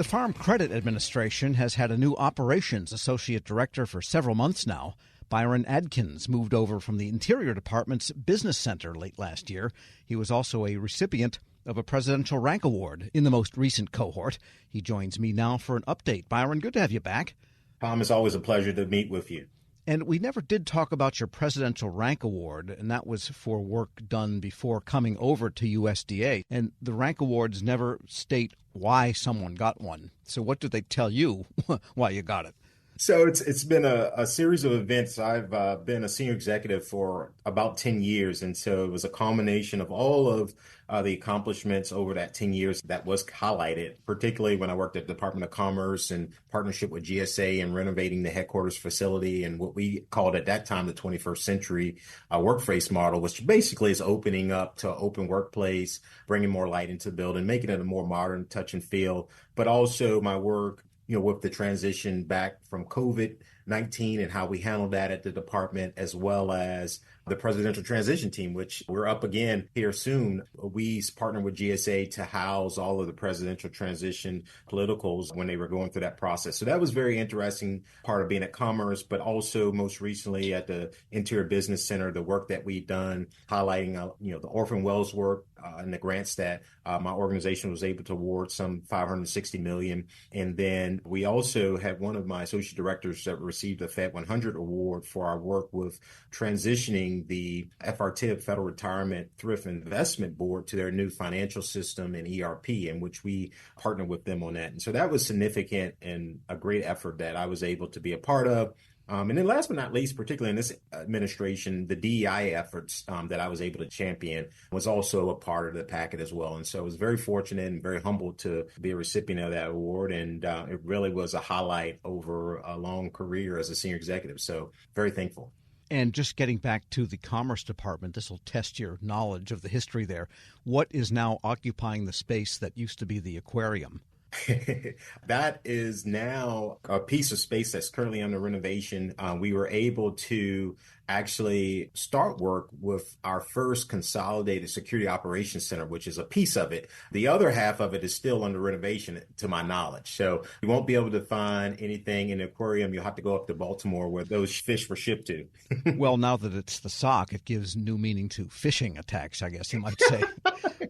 The Farm Credit Administration has had a new operations associate director for several months now. Byron Adkins moved over from the Interior Department's Business Center late last year. He was also a recipient of a Presidential Rank Award in the most recent cohort. He joins me now for an update. Byron, good to have you back. Tom, it's always a pleasure to meet with you. And we never did talk about your Presidential Rank Award, and that was for work done before coming over to USDA. And the rank awards never state why someone got one. So what did they tell you why you got it? So it's been a series of events. I've been a senior executive for about 10 years. And so it was a culmination of all of the accomplishments over that 10 years that was highlighted, particularly when I worked at the Department of Commerce in partnership with GSA and renovating the headquarters facility and what we called at that time the 21st century workplace model, which basically is opening up to open workplace, bringing more light into the building, making it a more modern touch and feel, but also my work with the transition back from COVID-19 and how we handled that at the department, as well as the presidential transition team, which we're up again here soon. We partnered with GSA to house all of the presidential transition politicals when they were going through that process. So that was very interesting part of being at Commerce, but also most recently at the Interior Business Center, the work that we've done highlighting, the orphan wells work and the grants that my organization was able to award, some $560 million. And then we also had one of my associate directors that received the Fed 100 award for our work with transitioning the FRTIB, Federal Retirement Thrift Investment Board, to their new financial system and ERP, in which we partnered with them on that. And so that was significant and a great effort that I was able to be a part of. And then last but not least, particularly in this administration, the DEI efforts that I was able to champion was also a part of the packet as well. And so I was very fortunate and very humbled to be a recipient of that award. And it really was a highlight over a long career as a senior executive. So very thankful. And just getting back to the Commerce Department, this will test your knowledge of the history there. What is now occupying the space that used to be the aquarium? That is now a piece of space that's currently under renovation. We were able to actually start work with our first consolidated security operations center, which is a piece of it. The other half of it is still under renovation, to my knowledge. So you won't be able to find anything in the aquarium. You'll have to go up to Baltimore where those fish were shipped to. Well, now that it's the sock, it gives new meaning to fishing attacks, I guess you might say.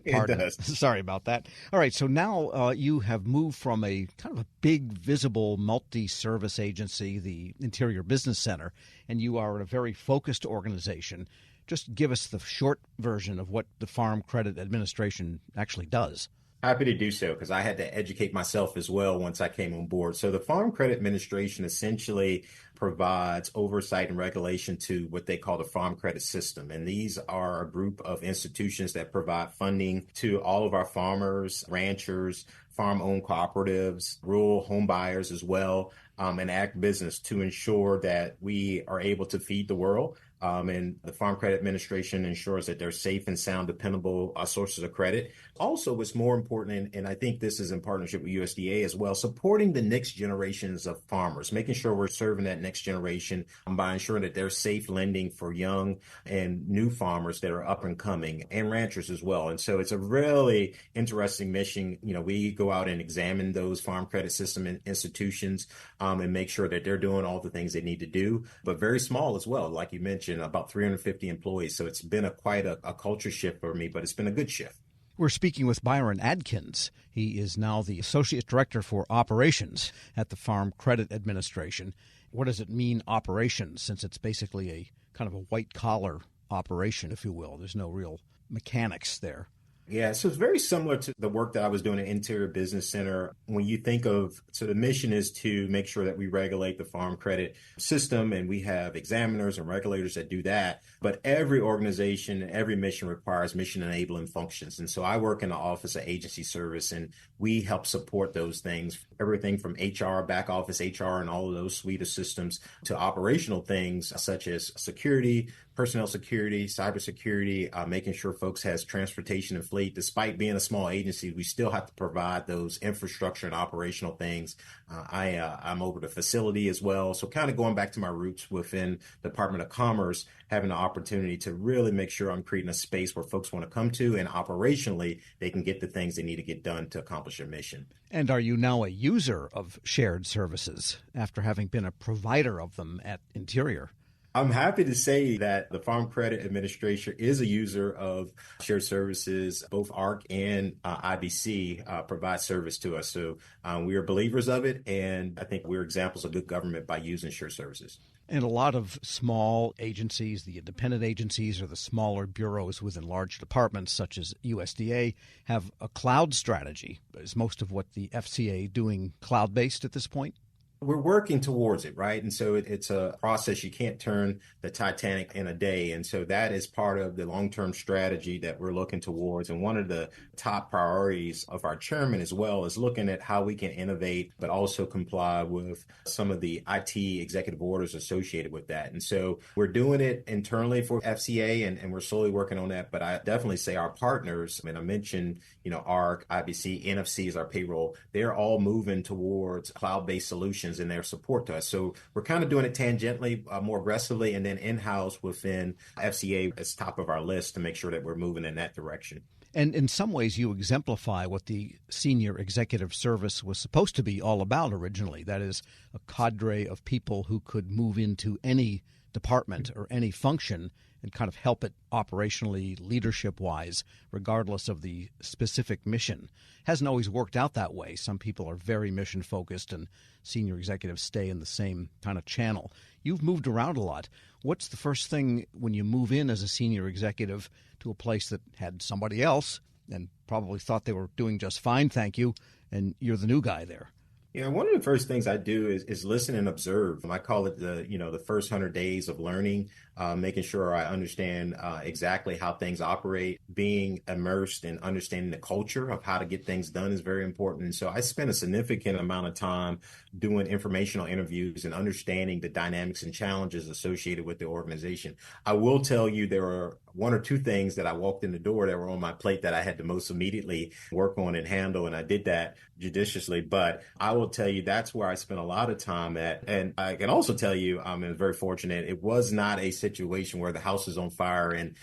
It does. Sorry about that. All right, so now you have moved from a kind of a big, visible, multi-service agency, the Interior Business Center, and you are a very focused organization. Just give us the short version of what the Farm Credit Administration actually does. Happy to do so, because I had to educate myself as well once I came on board. So the Farm Credit Administration essentially provides oversight and regulation to what they call the farm credit system. And these are a group of institutions that provide funding to all of our farmers, ranchers, farm-owned cooperatives, rural home buyers as well, and agribusiness to ensure that we are able to feed the world. And the Farm Credit Administration ensures that they're safe and sound, dependable sources of credit. Also, what's more important, and I think this is in partnership with USDA as well, supporting the next generations of farmers, making sure we're serving that next generation by ensuring that there's safe lending for young and new farmers that are up and coming, and ranchers as well. And so it's a really interesting mission. We go out and examine those farm credit system institutions and make sure that they're doing all the things they need to do, but very small as well, like you mentioned. About 350 employees. So it's been quite a culture shift for me, but it's been a good shift. We're speaking with Byron Adkins. He is now the Associate Director for Operations at the Farm Credit Administration. What does it mean, operations, since it's basically a kind of a white-collar operation, if you will? There's no real mechanics there. Yeah, so it's very similar to the work that I was doing at Interior Business Center. When you think of, so the mission is to make sure that we regulate the farm credit system, and we have examiners and regulators that do that. But every organization, every mission requires mission enabling functions. And so I work in the Office of Agency Service, and we help support those things, everything from HR, back office HR, and all of those suite of systems to operational things such as security, personnel security, cybersecurity, making sure folks has transportation and fleet unfortunately, despite being a small agency, we still have to provide those infrastructure and operational things. I'm over the facility as well. So kind of going back to my roots within the Department of Commerce, having the opportunity to really make sure I'm creating a space where folks want to come to, and operationally they can get the things they need to get done to accomplish their mission. And are you now a user of shared services after having been a provider of them at Interior? I'm happy to say that the Farm Credit Administration is a user of shared services. Both ARC and IBC provide service to us. So we are believers of it, and I think we're examples of good government by using shared services. And a lot of small agencies, the independent agencies or the smaller bureaus within large departments such as USDA, have a cloud strategy. Is most of what the FCA doing cloud-based at this point? We're working towards it, right? And so it's a process. You can't turn the Titanic in a day. And so that is part of the long-term strategy that we're looking towards. And one of the top priorities of our chairman as well is looking at how we can innovate, but also comply with some of the IT executive orders associated with that. And so we're doing it internally for FCA, and we're slowly working on that. But I definitely say our partners, I mean, I mentioned, ARC, IBC, NFC is our payroll. They're all moving towards cloud-based solutions in their support to us. So we're kind of doing it tangentially, more aggressively, and then in-house within FCA as top of our list to make sure that we're moving in that direction. And in some ways, you exemplify what the senior executive service was supposed to be all about originally. That is, a cadre of people who could move into any department or any function and kind of help it operationally, leadership-wise, regardless of the specific mission. Hasn't always worked out that way. Some people are very mission-focused, and senior executives stay in the same kind of channel. You've moved around a lot. What's the first thing when you move in as a senior executive to a place that had somebody else and probably thought they were doing just fine, thank you, and you're the new guy there? One of the first things I do is listen and observe. I call it the first 100 days of learning, making sure I understand exactly how things operate. Being immersed in understanding the culture of how to get things done is very important. And so I spend a significant amount of time doing informational interviews and understanding the dynamics and challenges associated with the organization. I will tell you there are one or two things that I walked in the door that were on my plate that I had to most immediately work on and handle, and I did that judiciously. But I will tell you that's where I spent a lot of time at. And I can also tell you I'm very fortunate. It was not a situation where the house is on fire and,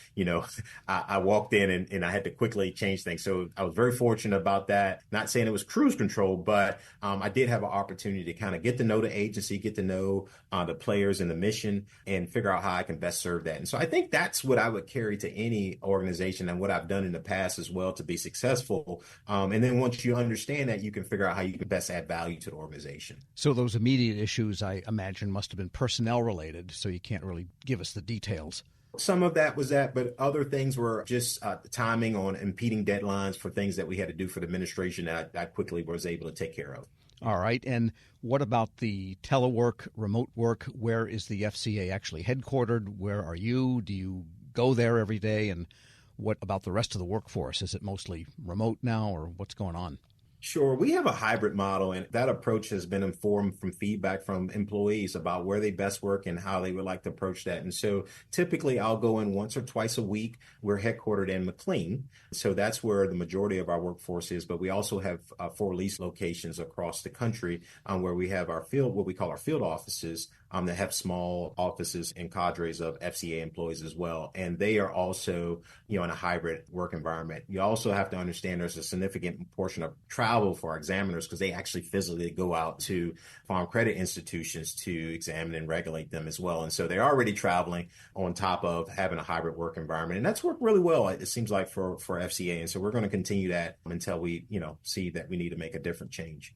I walked in and I had to quickly change things. So I was very fortunate about that. Not saying it was cruise control, but I did have an opportunity to kind of get to know the agency, get to know the players and the mission, and figure out how I can best serve that. And so I think that's what I would carry to any organization and what I've done in the past as well to be successful. And then once you understand that, you can figure out how you can best add value to the organization. So those immediate issues, I imagine, must have been personnel related, so you can't really give us the details. Some of that was that, but other things were just timing on impeding deadlines for things that we had to do for the administration that I quickly was able to take care of. All right. And what about the telework, remote work? Where is the FCA actually headquartered? Where are you? Do you go there every day? And what about the rest of the workforce? Is it mostly remote now, or what's going on? Sure. We have a hybrid model, and that approach has been informed from feedback from employees about where they best work and how they would like to approach that. And so typically I'll go in once or twice a week. We're headquartered in McLean. So that's where the majority of our workforce is. But we also have 4 lease locations across the country where we have our field, what we call our field offices, that have small offices and cadres of FCA employees as well. And they are also, in a hybrid work environment. You also have to understand there's a significant portion of travel for our examiners because they actually physically go out to farm credit institutions to examine and regulate them as well. And so they're already traveling on top of having a hybrid work environment. And that's worked really well, it seems like, for FCA. And so we're going to continue that until we, see that we need to make a different change.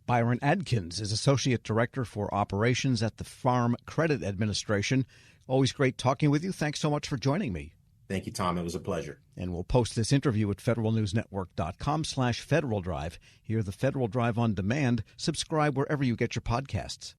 Byron Adkins is Associate Director for Operations at the Farm Credit Administration. Always great talking with you. Thanks so much for joining me. Thank you, Tom. It was a pleasure. And we'll post this interview at federalnewsnetwork.com/Federal Drive. Hear the Federal Drive on demand. Subscribe wherever you get your podcasts.